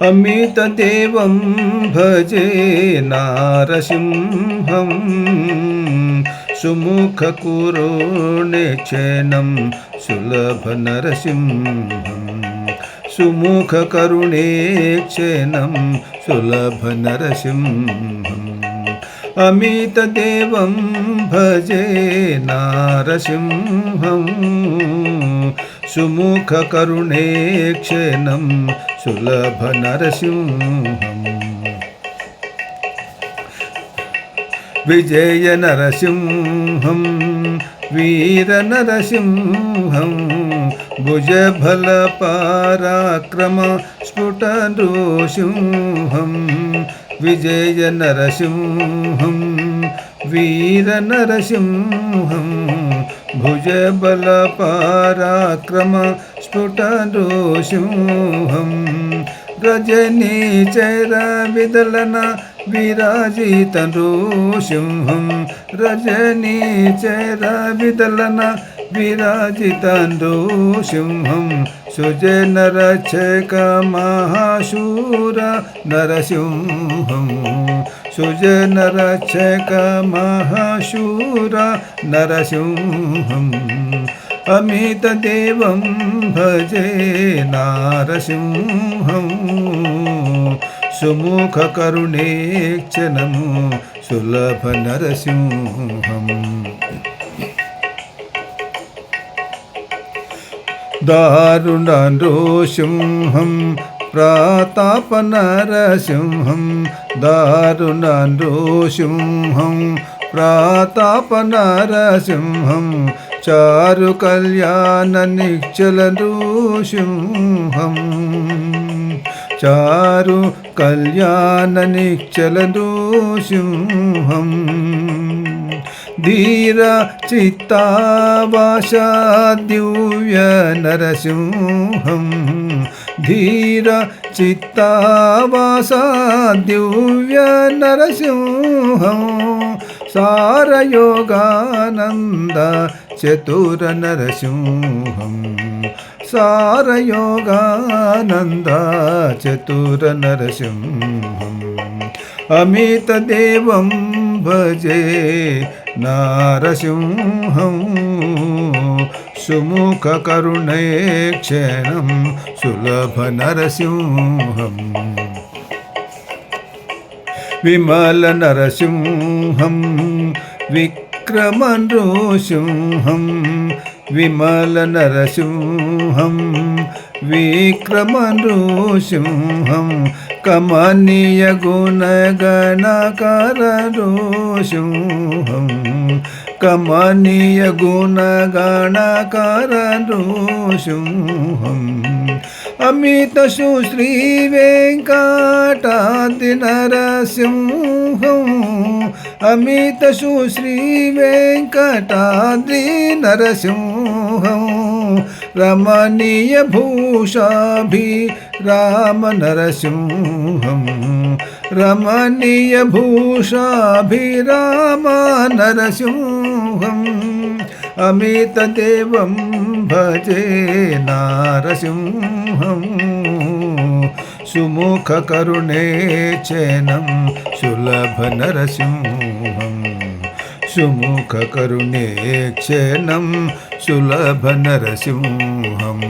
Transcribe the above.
अमितदेवं भजे नारसिंहं सुमुखकरुणेक्षणं सुलभनरसिंहं सुमुखकरुणेक्षणं सुलभनरसिंहम् अमितदेवं भजे नारसिंहं सुमुखकरुणेक्षणं सुलभनरसिंहम् विजयनरसिंहं वीरनरसिंहं भुजबलपराक्रम स्फुटनृसिंहं विजयनरसिंहं वीरनरसिंहं भुजबलपराक्रम स्फुटनृसिंहं रजनीचरविदलन विराजितनृसिंहं रजनीचरविदलन विराजितनृसिंहं सुजनरक्षकमहाशूर नरसिंहं सुजनरक्षकमहाशूर नरसिंहम् अमितदेवं भजे नारसिंहं सुमुखकरुणेक्षणं सुलभनरसिंहम् दारुणनृसिंहं प्रतापनरसिंहं दारुणनृसिंहं प्रतापनरसिंहं चारुकल्याणनिश्चलनृसिंहं चारुकल्याणनिश्चलनृसिंहं धीरचित्तावासादिव्यनरसिंहं धीरचित्तावासादिव्यनरसिंहं सारयोगानन्द चतुरनरसिंहं सारयोगानन्द चतुरनरसिंहम् अमितदेवं भजे नारसिंहं सुमुखकरुणेक्षणं सुलभनरसिंहम् विमलनरसिंहं विक्रमनृसिंहं विमलनरसिंहं विक्रमनृसिंहं कमनीयगुणगणकारनृसिंहं कमनीयगुणगणकारनृसिंहम् अमितसुश्रीवेङ्कटाद्रिनरसिंहं अमितसुश्रीवेङ्कटाद्रिनरसिंहं रमणीयभूषाभिरामनरसिंहं रमणीयभूषाभिरामनरसिंहम् अमितदेवं भजे नारसिंहं सुमुखकरुणेक्षणं सुलभनरसिंहं सुमुखकरुणेक्षणं सुलभनरसिंहम्